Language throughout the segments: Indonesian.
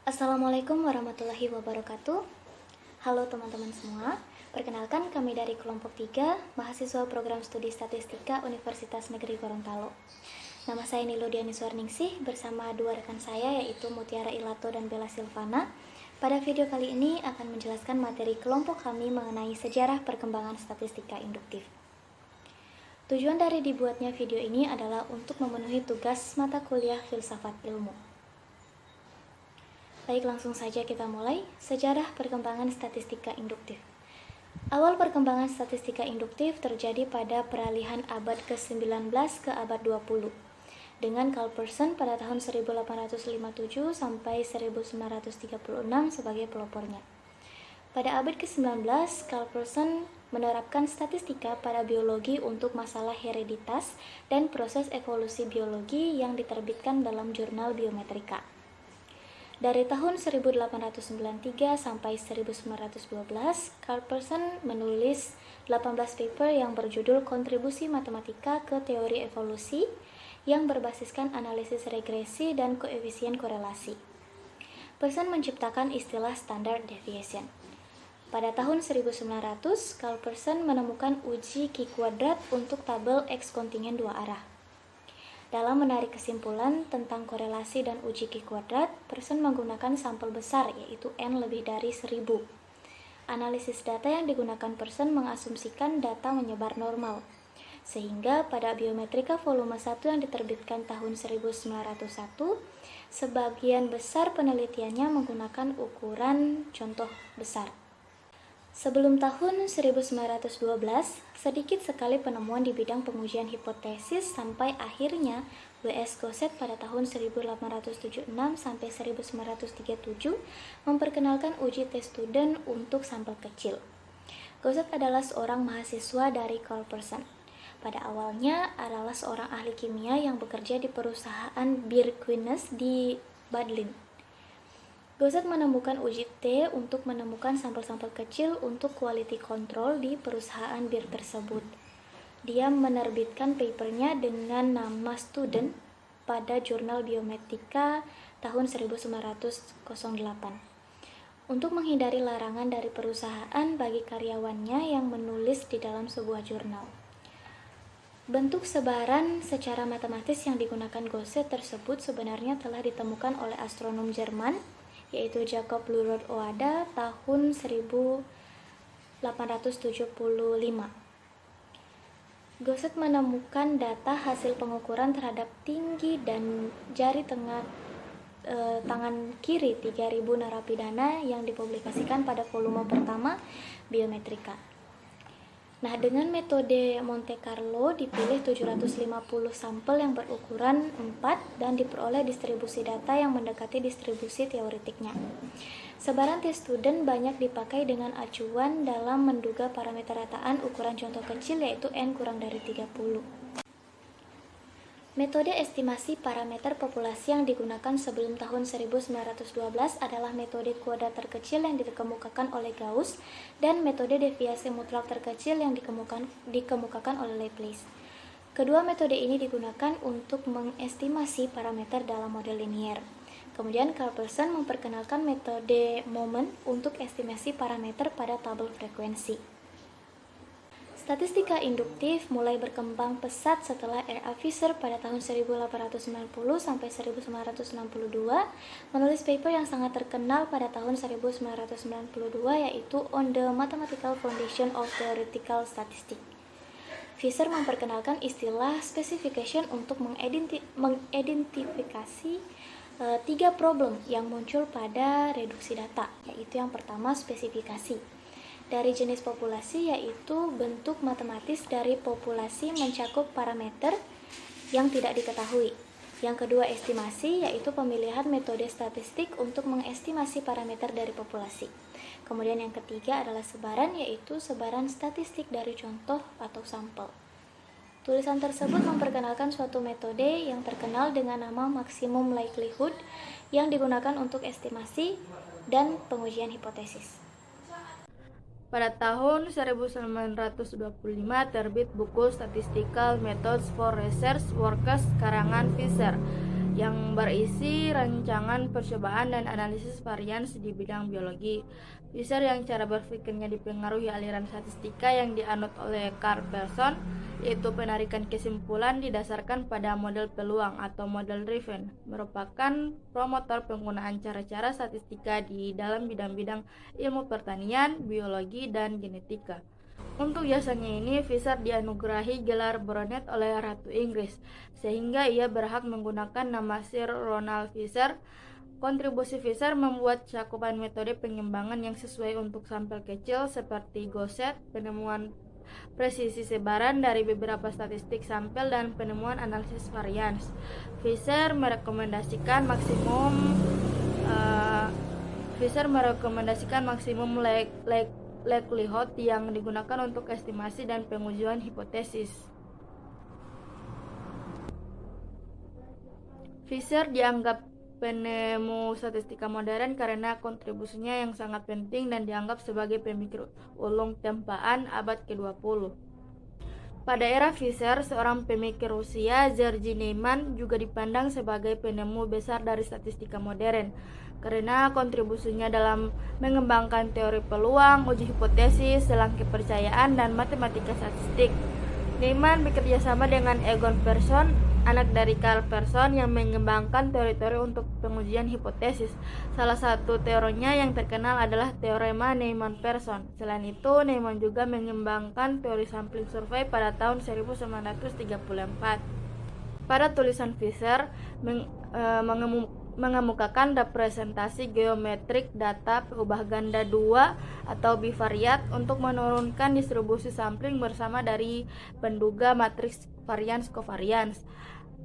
Assalamualaikum warahmatullahi wabarakatuh. Halo teman-teman semua, perkenalkan kami dari kelompok 3, mahasiswa program studi statistika Universitas Negeri Gorontalo. Nama saya Nilo Diani Suarningsih bersama dua rekan saya yaitu Mutiara Ilato dan Bella Silvana. Pada video kali ini akan menjelaskan materi kelompok kami mengenai sejarah perkembangan statistika induktif. Tujuan dari dibuatnya video ini adalah untuk memenuhi tugas mata kuliah filsafat ilmu. Baik, langsung saja kita mulai. Sejarah perkembangan statistika induktif. Awal perkembangan statistika induktif terjadi pada peralihan abad ke-19 ke abad 20 dengan Carl Pearson pada tahun 1857 sampai 1936 sebagai pelopornya. Pada abad ke-19, Carl Pearson menerapkan statistika pada biologi untuk masalah hereditas dan proses evolusi biologi yang diterbitkan dalam jurnal Biometrika. Dari tahun 1893 sampai 1912, Carl Pearson menulis 18 paper yang berjudul Kontribusi Matematika ke Teori Evolusi yang berbasiskan analisis regresi dan koefisien korelasi. Pearson menciptakan istilah standard deviation. Pada tahun 1900, Carl Pearson menemukan uji Q kuadrat untuk tabel X kontingen dua arah. Dalam menarik kesimpulan tentang korelasi dan uji Q kuadrat, Pearson menggunakan sampel besar yaitu N lebih dari 1000. Analisis data yang digunakan Pearson mengasumsikan data menyebar normal. Sehingga pada Biometrika volume 1 yang diterbitkan tahun 1901, sebagian besar penelitiannya menggunakan ukuran contoh besar. Sebelum tahun 1912, sedikit sekali penemuan di bidang pengujian hipotesis sampai akhirnya W.S. Gosset pada tahun 1876 sampai 1937 memperkenalkan uji tes student untuk sampel kecil. Gosset adalah seorang mahasiswa dari Carl Pearson. Pada awalnya adalah seorang ahli kimia yang bekerja di perusahaan Birkenes di Badlin. Gosset menemukan uji T untuk menemukan sampel-sampel kecil untuk quality control di perusahaan bir tersebut. Dia menerbitkan papernya dengan nama Student pada jurnal Biometrika tahun 1908. Untuk menghindari larangan dari perusahaan bagi karyawannya yang menulis di dalam sebuah jurnal. Bentuk sebaran secara matematis yang digunakan Gosset tersebut sebenarnya telah ditemukan oleh astronom Jerman yaitu Jacob Leroy Oada tahun 1875. Gosset menemukan data hasil pengukuran terhadap tinggi dan jari tangan kiri 3000 narapidana yang dipublikasikan pada volume pertama Biometrika. Nah, dengan metode Monte Carlo dipilih 750 sampel yang berukuran 4 dan diperoleh distribusi data yang mendekati distribusi teoretiknya. Sebaran tes student banyak dipakai dengan acuan dalam menduga parameter rataan ukuran contoh kecil yaitu N kurang dari 30. Metode estimasi parameter populasi yang digunakan sebelum tahun 1912 adalah metode kuadrat terkecil yang dikemukakan oleh Gauss dan metode deviasi mutlak terkecil yang dikemukakan oleh Laplace. Kedua metode ini digunakan untuk mengestimasi parameter dalam model linier. Kemudian Carl Pearson memperkenalkan metode moment untuk estimasi parameter pada tabel frekuensi. Statistika induktif mulai berkembang pesat setelah R.A. Fisher pada tahun 1890 sampai 1962 menulis paper yang sangat terkenal pada tahun 1992 yaitu On the Mathematical Foundation of Theoretical Statistics. Fisher memperkenalkan istilah specification untuk mengidentifikasi tiga problem yang muncul pada reduksi data, yaitu yang pertama spesifikasi. Dari jenis populasi yaitu bentuk matematis dari populasi mencakup parameter yang tidak diketahui. Yang kedua estimasi yaitu pemilihan metode statistik untuk mengestimasi parameter dari populasi. Kemudian yang ketiga adalah sebaran yaitu sebaran statistik dari contoh atau sampel. Tulisan tersebut memperkenalkan suatu metode yang terkenal dengan nama maximum likelihood yang digunakan untuk estimasi dan pengujian hipotesis. Pada tahun 1925 terbit buku Statistical Methods for Research Works karangan Fisher. yang berisi rancangan percobaan dan analisis varians di bidang biologi. Fisher yang cara berpikirnya dipengaruhi aliran statistika yang dianut oleh Carl Pearson, yaitu penarikan kesimpulan didasarkan pada model peluang atau model driven, merupakan promotor penggunaan cara-cara statistika di dalam bidang-bidang ilmu pertanian, biologi, dan genetika. Untuk jasanya ini, Fisher dianugerahi gelar baronet oleh Ratu Inggris, sehingga ia berhak menggunakan nama Sir Ronald Fisher. Kontribusi Fisher membuat cakupan metode pengembangan yang sesuai untuk sampel kecil seperti Gosset, penemuan presisi sebaran dari beberapa statistik sampel, dan penemuan analisis varians. Fisher merekomendasikan maksimum likelihood yang digunakan untuk estimasi dan pengujian hipotesis. Fisher dianggap penemu statistika modern karena kontribusinya yang sangat penting dan dianggap sebagai pemikir ulung tempaan abad ke-20. Pada era Fisher, seorang pemikir Rusia, Georgy Neyman, juga dipandang sebagai penemu besar dari statistika modern karena kontribusinya dalam mengembangkan teori peluang, uji hipotesis, selang kepercayaan, dan matematika statistik. Neyman bekerja sama dengan Egon Pearson, anak dari Carl Pearson, yang mengembangkan teori-teori untuk pengujian hipotesis. Salah satu teorinya yang terkenal adalah teorema Neyman-Pearson. Selain itu, Neyman juga mengembangkan teori sampling survei pada tahun 1934. Pada tulisan Fisher mengemukakan representasi geometrik data peubah ganda 2 atau bivariat untuk menurunkan distribusi sampling bersama dari penduga matriks varians covariance.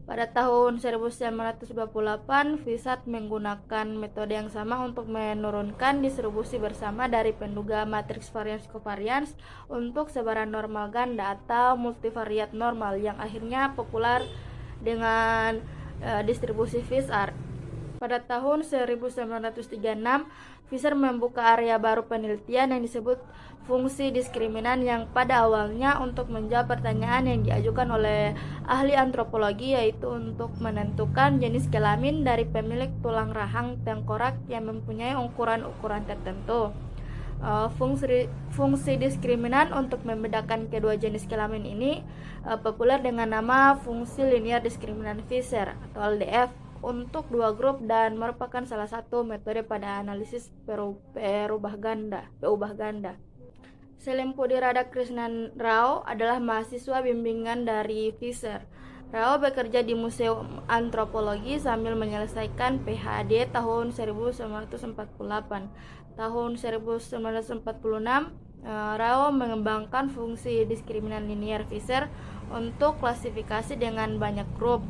Pada tahun 1928, Fisher menggunakan metode yang sama untuk menurunkan distribusi bersama dari penduga matriks varians covariance untuk sebaran normal ganda atau multivariat normal yang akhirnya populer dengan distribusi Fisher. Pada tahun 1936, Fisher membuka area baru penelitian yang disebut fungsi diskriminan, yang pada awalnya untuk menjawab pertanyaan yang diajukan oleh ahli antropologi, yaitu untuk menentukan jenis kelamin dari pemilik tulang rahang tengkorak yang mempunyai ukuran-ukuran tertentu. Fungsi diskriminan untuk membedakan kedua jenis kelamin ini populer dengan nama fungsi linear diskriminan Fisher atau LDF untuk dua grup dan merupakan salah satu metode pada analisis peubah ganda. Selempudi Radhakrishnan Rao adalah mahasiswa bimbingan dari Fisher. Rao bekerja di Museum Antropologi sambil menyelesaikan PhD tahun 1948. Tahun 1946, Rao mengembangkan fungsi diskriminan linear Fisher untuk klasifikasi dengan banyak grup.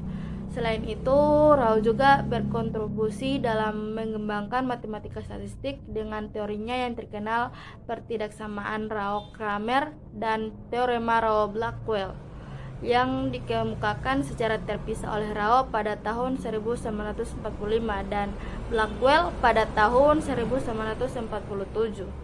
Selain itu, Rao juga berkontribusi dalam mengembangkan matematika statistik dengan teorinya yang terkenal pertidaksamaan Rao-Kramer dan teorema Rao-Blackwell, yang dikemukakan secara terpisah oleh Rao pada tahun 1945 dan Blackwell pada tahun 1947.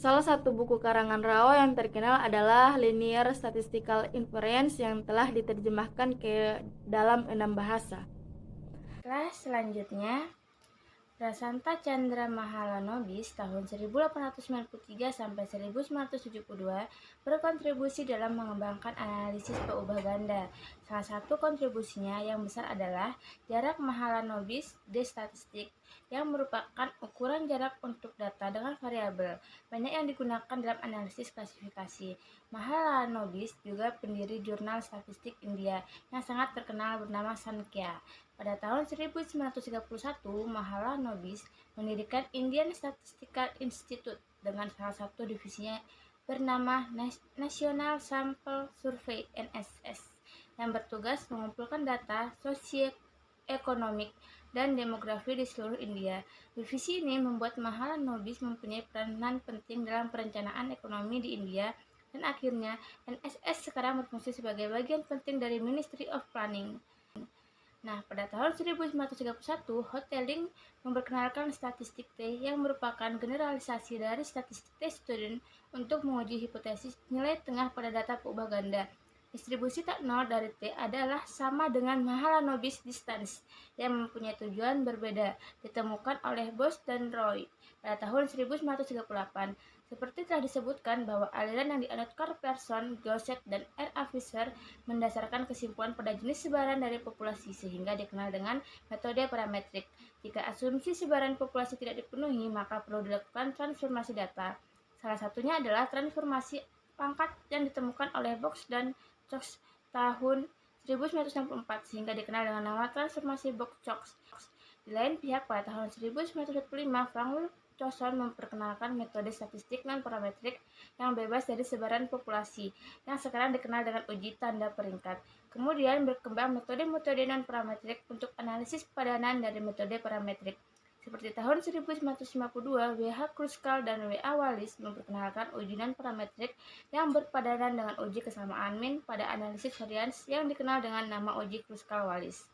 Salah satu buku karangan Rao yang terkenal adalah Linear Statistical Inference yang telah diterjemahkan ke dalam 6 bahasa. Kelas selanjutnya, Prasanta Chandra Mahalanobis tahun 1893 sampai 1972 berkontribusi dalam mengembangkan analisis peubah ganda. Salah satu kontribusinya yang besar adalah jarak Mahalanobis de statistik, yang merupakan ukuran jarak untuk data dengan variabel. Banyak yang digunakan dalam analisis klasifikasi. Mahalanobis juga pendiri jurnal statistik India yang sangat terkenal bernama Sankhya. Pada tahun 1931, Mahalanobis mendirikan Indian Statistical Institute dengan salah satu divisinya bernama National Sample Survey (NSS) yang bertugas mengumpulkan data sosioekonomik dan demografi di seluruh India. Divisi ini membuat Mahalanobis mempunyai peranan penting dalam perencanaan ekonomi di India, dan akhirnya NSS sekarang berfungsi sebagai bagian penting dari Ministry of Planning. Nah, pada tahun 1931, Hotelling memperkenalkan statistik T yang merupakan generalisasi dari statistik T-student untuk menguji hipotesis nilai tengah pada data peubah ganda. Distribusi tak nol dari T adalah sama dengan Mahalanobis distance yang mempunyai tujuan berbeda, ditemukan oleh Bose dan Roy pada tahun 1938. Seperti telah disebutkan bahwa aliran yang dianut Carl Pearson, Gauset, dan R.A. Fisher mendasarkan kesimpulan pada jenis sebaran dari populasi sehingga dikenal dengan metode parametrik. Jika asumsi sebaran populasi tidak dipenuhi, maka perlu dilakukan transformasi data. Salah satunya adalah transformasi pangkat yang ditemukan oleh Box dan Cox tahun 1964 sehingga dikenal dengan nama transformasi Box-Cox. Di lain pihak, pada tahun 1945, Frank Wilcoxon memperkenalkan metode statistik non-parametrik yang bebas dari sebaran populasi, yang sekarang dikenal dengan uji tanda peringkat. Kemudian berkembang metode-metode non-parametrik untuk analisis padanan dari metode parametrik. Seperti tahun 1952, W.H. Kruskal dan W.A. Wallis memperkenalkan uji non-parametrik yang berpadanan dengan uji kesamaan min pada analisis varians yang dikenal dengan nama uji Kruskal-Wallis.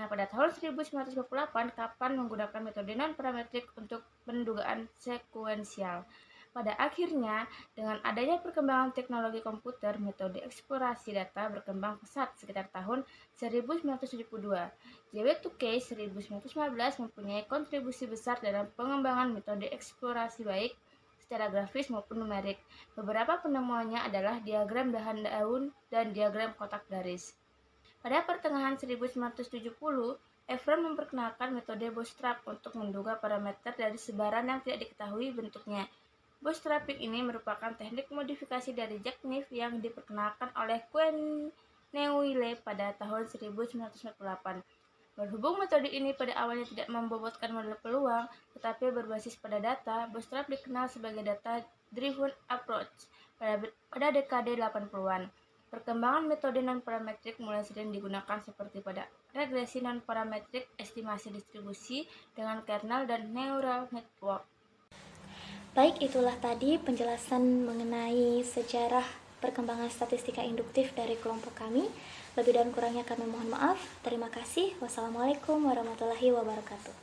Nah, pada tahun 1958, Kaplan menggunakan metode non-parametrik untuk pendugaan sekuensial. Pada akhirnya, dengan adanya perkembangan teknologi komputer, metode eksplorasi data berkembang pesat sekitar tahun 1972. JW2K 1915 mempunyai kontribusi besar dalam pengembangan metode eksplorasi baik secara grafis maupun numerik. Beberapa penemuannya adalah diagram dahan daun dan diagram kotak garis. Pada pertengahan 1970, Efron memperkenalkan metode bootstrap untuk menduga parameter dari sebaran yang tidak diketahui bentuknya. Bootstrapping ini merupakan teknik modifikasi dari jackknife yang diperkenalkan oleh Quenneville pada tahun 1948. Berhubung metode ini pada awalnya tidak membobotkan model peluang, tetapi berbasis pada data, bootstrap dikenal sebagai data-driven approach pada dekade 80-an. Perkembangan metode non-parametrik mulai sering digunakan seperti pada regresi non-parametrik, estimasi distribusi dengan kernel, dan neural network. Baik, itulah tadi penjelasan mengenai sejarah perkembangan statistika induktif dari kelompok kami. Lebih dan kurangnya kami mohon maaf. Terima kasih. Wassalamualaikum warahmatullahi wabarakatuh.